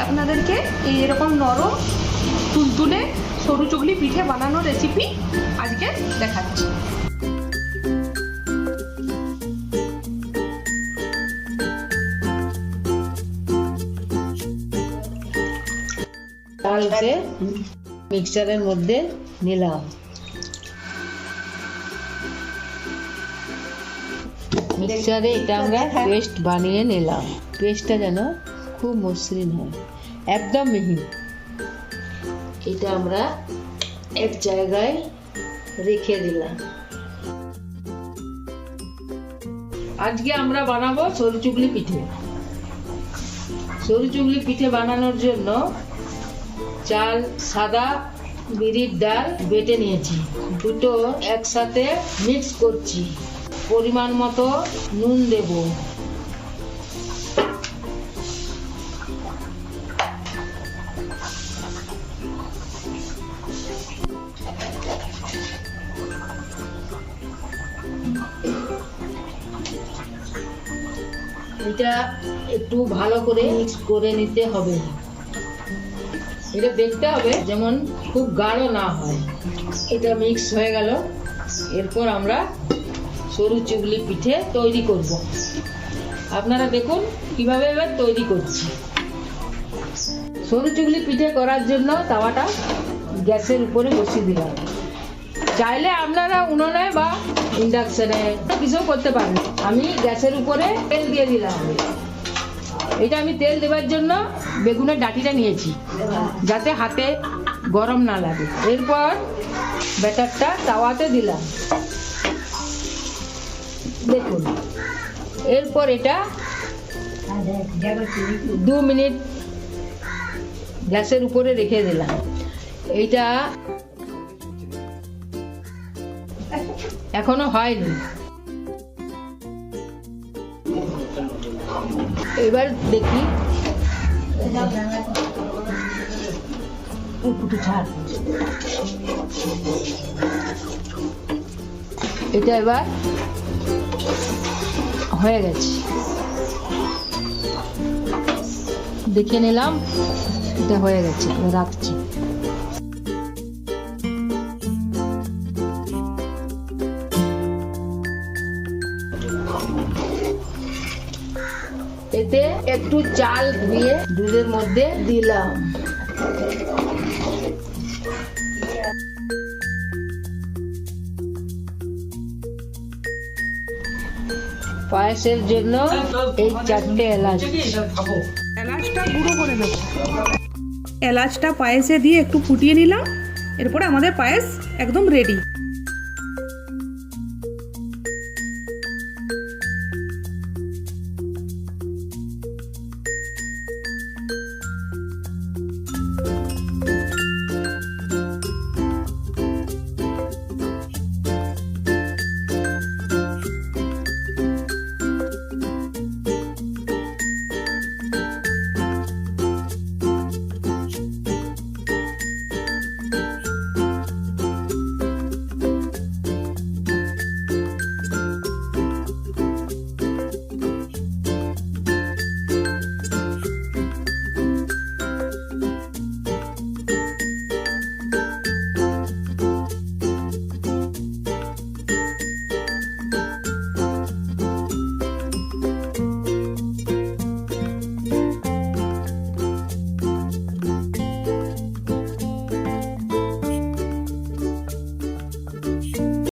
আপনাদেরকে এরকম নরম তুলতুলে সরু চকলি পিঠে বানানোর রেসিপি আজকে দেখাচ্ছি। চালকে মিক্সচারের মধ্যে নিলাম। মিক্সচারে এটা আমরা পেস্ট বানিয়ে নিলাম। পেস্টটা যেন খুব মসৃণ হয়, একদম মিহি। এটা আমরা এক জায়গায় রেখে দিলাম। আজকে আমরা বানাবো সরু চকলি পিঠে। সরু চকলি পিঠে বানানোর জন্য চাল, সাদা বিরির ডাল বেটে নিয়েছি, দুটো একসাথে মিক্স করছি। পরিমাণ মতো নুন দেব। এটা একটু ভালো করে মিক্স করে নিতে হবে। এটা দেখতে হবে যেমন খুব গাঢ় না হয়। এটা মিক্স হয়ে গেল। এরপর আমরা সরু চকলি পিঠে তৈরি করব। আপনারা দেখুন কিভাবে এবার তৈরি করছি। সরু চকলি পিঠে করার জন্য তাওয়াটা গ্যাসের উপরে বসিয়ে দিলাম। চাইলে আপনারা উনুনে বা ইন্ডাকশনে কিছু করতে পারেন। আমি গ্যাসের উপরে তেল দিয়ে দিলাম। এটা আমি তেল দেওয়ার জন্য বেগুনের ডাঁটিটা নিয়েছি, যাতে হাতে গরম না লাগে। এরপর ব্যাটারটা তাওয়াতে দিলাম, দেখুন। এরপর এটা 2 মিনিট গ্যাসের উপরে রেখে দিলাম। এইটা এখনো হয়নি। এবার দেখি এটা এবার হয়ে গেছে, দেখে নিলাম এটা হয়ে গেছে। রাখছি। এতে একটু চাল ধুয়ে দুধের মধ্যে দিলাম। পায়েসের জন্য এই 4টে এলাচ। এলাচটা গুঁড়ো করে নেব। এলাচটা পায়েসে দিয়ে একটু ফুটিয়ে নিলাম। এরপরে আমাদের পায়েস একদম রেডি।